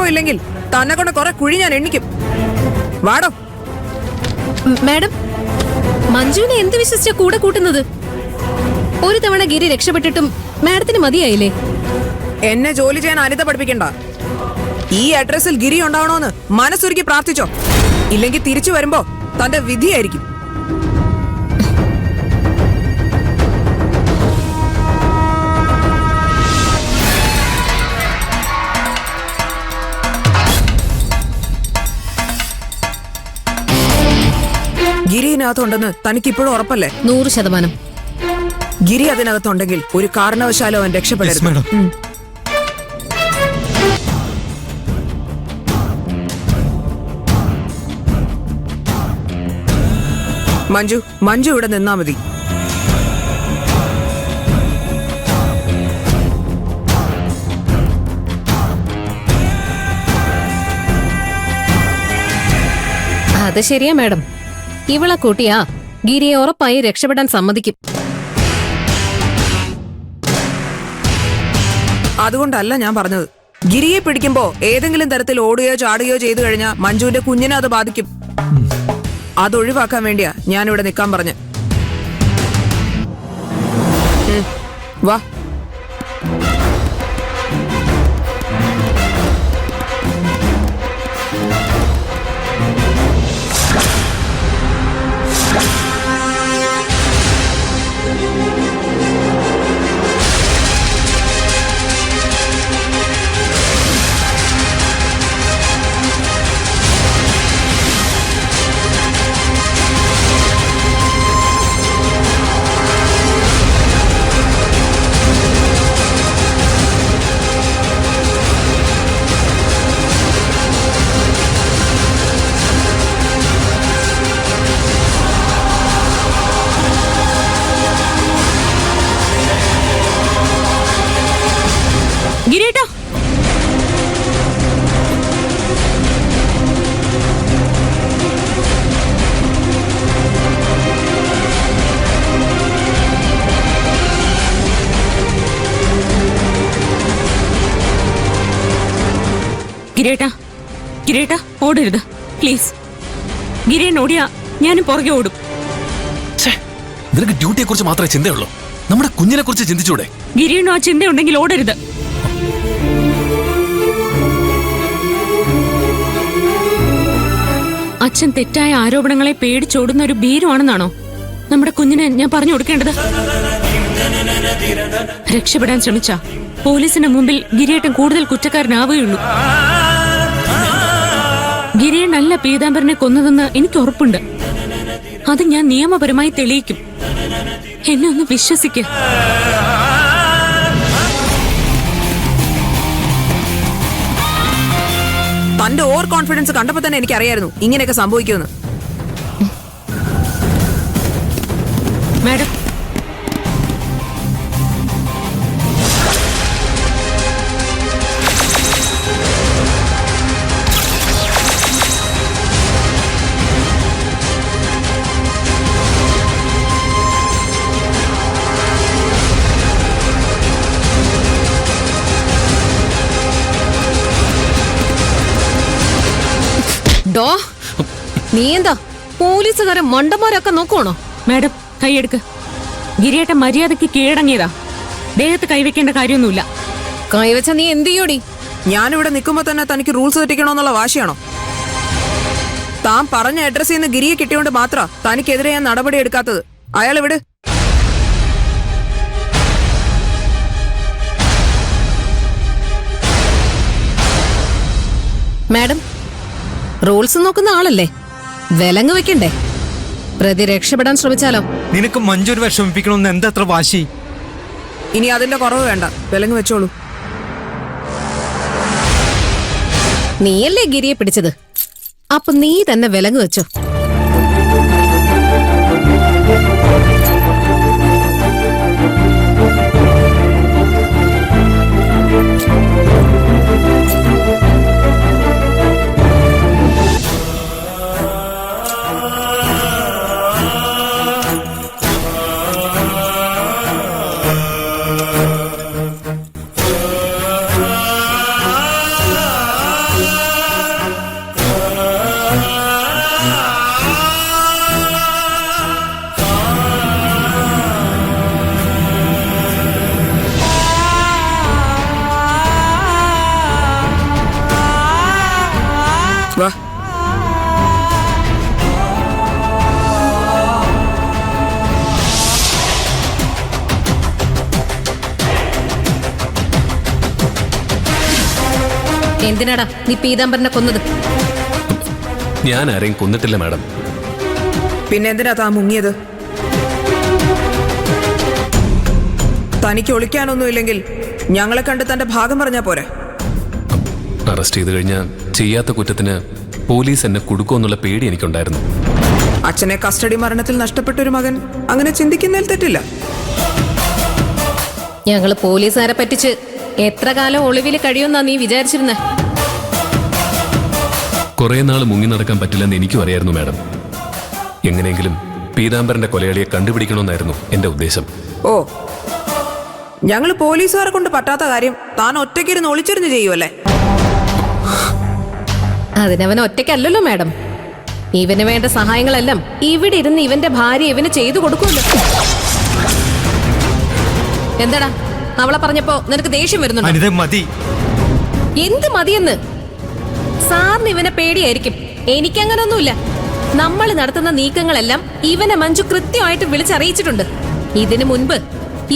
കുഴപ്പമില്ലെങ്കിൽ തന്നെ കൊണ്ട് കുറെ കുഴി ഞാൻ എണ്ണിക്കും. വാടോ. മാഡം, മഞ്ജുവിനെ എന്ത് വിശ്വസിച്ച കൂടെ കൂട്ടുന്നത്? ഒരു തവണ ഗിരി രക്ഷപ്പെട്ടിട്ടും മാഡത്തിന് മതിയായില്ലേ? എന്നെ ജോലി ചെയ്യാൻ അനിത പഠിപ്പിക്കണ്ട. ഈ അഡ്രസ്സിൽ ഗിരി ഉണ്ടാവണോന്ന് മനസ്സൊരുക്കി പ്രാർത്ഥിച്ചോ. ഇല്ലെങ്കിൽ തിരിച്ചു വരുമ്പോ തന്റെ വിധിയായിരിക്കും. ഗിരിനകത്തുണ്ടെന്ന് തനിക്കിപ്പോഴും ഉറപ്പല്ലേ? 100%. ഗിരി അതിനകത്തുണ്ടെങ്കിൽ ഒരു കാരണവശാലും അവൻ രക്ഷപ്പെടരുത്. മഞ്ജു ഇവിടെ നിന്നാ മതി. അത് ശരിയാ മാഡം. ഇവളെ കൂട്ടിയാ ഗിരിയെ ഉറപ്പായി രക്ഷപ്പെടാൻ സമ്മതിക്കും. അതുകൊണ്ടല്ല ഞാൻ പറഞ്ഞത്. ഗിരിയെ പിടിക്കുമ്പോ ഏതെങ്കിലും തരത്തിൽ ഓടുകയോ ചാടുകയോ ചെയ്തു കഴിഞ്ഞാൽ മഞ്ജുവിന്റെ കുഞ്ഞിനെ അത് ബാധിക്കും. അതൊഴിവാക്കാൻ വേണ്ടിയാ ഞാനിവിടെ നിൽക്കാൻ പറഞ്ഞ. വാ. ഗിരേട്ടാ ഓടരുത് പ്ലീസ്. ഗിരേൻ ഓടിയാ ഞാനും പുറകെ ഓടും. നിനക്ക് ഡ്യൂട്ടിയെ കുറിച്ച് മാത്രമേ ചിന്തയുള്ളൂ. നമ്മുടെ കുഞ്ഞിനെ കുറിച്ച് ചിന്തിച്ചൂടെ? ഗിരേനും ആ ചിന്തയുണ്ടെങ്കിൽ ഓടരുത്. അച്ഛൻ തെറ്റായ ആരോപണങ്ങളെ പേടിച്ചോടുന്ന ഒരു ഭീരുവാണെന്നാണോ നമ്മുടെ കുഞ്ഞിനെ ഞാൻ പറഞ്ഞു കൊടുക്കേണ്ടത്? രക്ഷപ്പെടാൻ ശ്രമിച്ച പോലീസിന് മുമ്പിൽ ഗിരിയേട്ടൻ കൂടുതൽ കുറ്റക്കാരനാവുകയുള്ളൂ. ഗിരിയേട്ടനല്ല പീതാംബരനെ കൊന്നതെന്ന് എനിക്ക് ഉറപ്പുണ്ട്. അത് ഞാൻ നിയമപരമായി തെളിയിക്കും. എന്നെ ഒന്ന് വിശ്വസിക്ക. തന്റെ ഓവർ കോൺഫിഡൻസ് കണ്ടപ്പോ തന്നെ എനിക്കറിയായിരുന്നു ഇങ്ങനെയൊക്കെ സംഭവിക്കുമെന്ന്. മാഡം, നീ എന്താ പോലീസുകാരെ മണ്ടന്മാരൊക്കെ നോക്കുവാണോ? മാഡം കൈയെടുക്ക്. ഗിരിയേട്ടൻ മര്യാദയ്ക്ക് കീഴടങ്ങിയതാ. ദേഹത്ത് കൈവയ്ക്കേണ്ട കാര്യമൊന്നുമില്ല. കൈവച്ച നീ എന്ത് ചെയ്യോടി? ഞാനിവിടെ നിൽക്കുമ്പോ തന്നെ തനിക്ക് റൂൾസ് തെറ്റിക്കണോന്നുള്ള വാശിയാണോ? താൻ പറഞ്ഞ അഡ്രസ്സിൽ നിന്ന് ഗിരിയെ കിട്ടിയോണ്ട് മാത്രം തനിക്കെതിരെ ഞാൻ നടപടി എടുക്കാത്തത്. അയാൾ ഇവിടെ മാഡം റൂൾസ് നോക്കുന്ന ആളല്ലേ, വിലങ്ങ് വെക്കണ്ടേ? പ്രതി രക്ഷപ്പെടാൻ ശ്രമിച്ചാലോ? നിനക്ക് മഞ്ജുവിനെ വിഷമിപ്പിക്കണമെന്ന് എന്താ അത്ര വാശി? ഇനി അതിന്റെ കുറവ് വേണ്ട, വിലങ്ങ് വെച്ചോളൂ. നീയല്ലേ ഗിരിയെ പിടിച്ചത്, അപ്പൊ നീ തന്നെ വിലങ്ങ് വെച്ചോ. വാ. എന്തിനാടാ നീ പീതാംബരനെ കൊന്നത്? ഞാൻ ആരെയും കൊന്നിട്ടില്ല മാഡം. പിന്നെ എന്തിനാ താൻ മുങ്ങിയത്? തനിക്ക് ഒളിക്കാനൊന്നുമില്ലെങ്കിൽ ഞങ്ങളെ കണ്ട് തന്റെ ഭാഗം പറഞ്ഞാ പോരെ? അറസ്റ്റ് ചെയ്ത് കഴിഞ്ഞാൽ ചെയ്യാത്ത കുറ്റത്തിന് പോലീസ് എന്നെ കൊടുക്കുമെന്നുള്ള പേടി എനിക്കുണ്ടായിരുന്നു. അച്ഛനെ കസ്റ്റഡി മരണത്തിൽ നഷ്ടപ്പെട്ടൊരു മകൻ അങ്ങനെ ചിന്തിക്കുന്നതിൽ തെറ്റില്ല. ഞങ്ങള് പോലീസുകാരെ പറ്റിച്ച് എത്ര കാലം ഒളിവിൽ കഴിയുമെന്നാ നീ വിചാരിച്ചിരുന്നേ? കുറെ നാൾ മുങ്ങി നടക്കാൻ പറ്റില്ലെന്ന് എനിക്കും അറിയായിരുന്നു മാഡം. എങ്ങനെയെങ്കിലും പീതാംബരന്റെ കൊലയാളിയെ കണ്ടുപിടിക്കണമെന്നായിരുന്നു എന്റെ ഉദ്ദേശം. ഓ, ഞങ്ങള് പോലീസുകാരെ കൊണ്ട് പറ്റാത്ത കാര്യം താൻ ഒറ്റയ്ക്കിരുന്ന് ഒളിച്ചെറിഞ്ഞ് ചെയ്യുമല്ലേ? അതിനവൻ ഒറ്റയ്ക്കല്ലല്ലോ മാഡം. ഇവന് വേണ്ട സഹായങ്ങളെല്ലാം ഇവിടെ ഇരുന്ന് ഇവന്റെ ഭാര്യ ഇവന് ചെയ്തു കൊടുക്കുമല്ലോ. എന്താടാ അവളെ പറഞ്ഞപ്പോ നിനക്ക് ദേഷ്യം വരുന്നുണ്ടോ? അനിത മതി. എന്ത് മതിയെന്ന്? സാറിന് ഇവനെ പേടിയായിരിക്കും. എനിക്കങ്ങനൊന്നുമില്ല. നമ്മൾ നടത്തുന്ന നീക്കങ്ങളെല്ലാം ഇവനെ മഞ്ജു കൃത്യമായിട്ട് വിളിച്ചറിയിച്ചിട്ടുണ്ട്. ഇതിനു മുൻപ്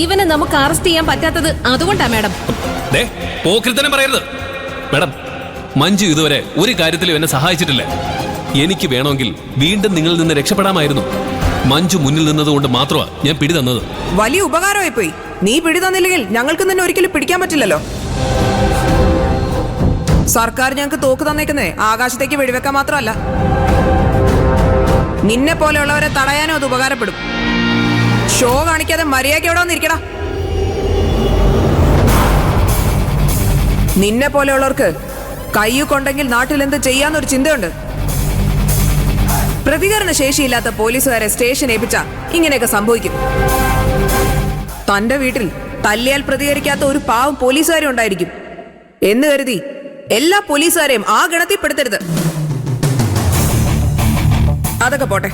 ഇവനെ നമുക്ക് അറസ്റ്റ് ചെയ്യാൻ പറ്റാത്തത് അതുകൊണ്ടാ മാഡം. പോക്രിത്തനം പറയരുത് മാഡം. മഞ്ജു ഇതുവരെ ഒരു കാര്യത്തിലും എന്നെ സഹായിച്ചിട്ടില്ല. എനിക്ക് വേണമെങ്കിൽ വീണ്ടും നിങ്ങളിൽ നിന്ന് രക്ഷപ്പെടാമായിരുന്നു. മഞ്ജു മുന്നിൽ നിന്നതുകൊണ്ട് മാത്രമാണ് ഞാൻ പിടി തന്നത്. വലിയ ഉപകാരമായി പോയി. നീ പിടി തന്നില്ലെങ്കിൽ ഞങ്ങൾക്ക് തന്നെ ഒരിക്കലും പിടിക്കാൻ പറ്റില്ലല്ലോ. സർക്കാർ ഞങ്ങൾക്ക് തോക്ക് തന്നേക്കുന്നേ ആകാശത്തേക്ക് വെടിവെക്കാൻ മാത്രമല്ല, നിന്നെ പോലെയുള്ളവരെ തടയാനും അത് ഉപകാരപ്പെടും. ഷോ കാണിക്കാതെ മര്യാദയ്ക്ക് എവിടെ വന്നിരിക്കടാ. നിന്നെ പോലെയുള്ളവർക്ക് കയ്യു കൊണ്ടെങ്കിൽ നാട്ടിൽ എന്ത് ചെയ്യാന്നൊരു ചിന്തയുണ്ട്. പ്രതികരണ ശേഷിയില്ലാത്ത പോലീസുകാരെ സ്റ്റേഷൻ ഏൽപ്പിച്ച ഇങ്ങനെയൊക്കെ സംഭവിക്കും. തന്റെ വീട്ടിൽ തല്ലിയാൽ പ്രതികരിക്കാത്ത ഒരു പാവം പോലീസുകാരും ഉണ്ടായിരിക്കും എന്ന് കരുതി എല്ലാ പോലീസുകാരെയും ആ ഗണത്തിൽപ്പെടുത്തരുത്. അതൊക്കെ പോട്ടെ.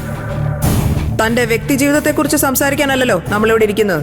തന്റെ വ്യക്തി ജീവിതത്തെക്കുറിച്ച് സംസാരിക്കാനല്ലല്ലോ നമ്മളിവിടെ ഇരിക്കുന്നത്.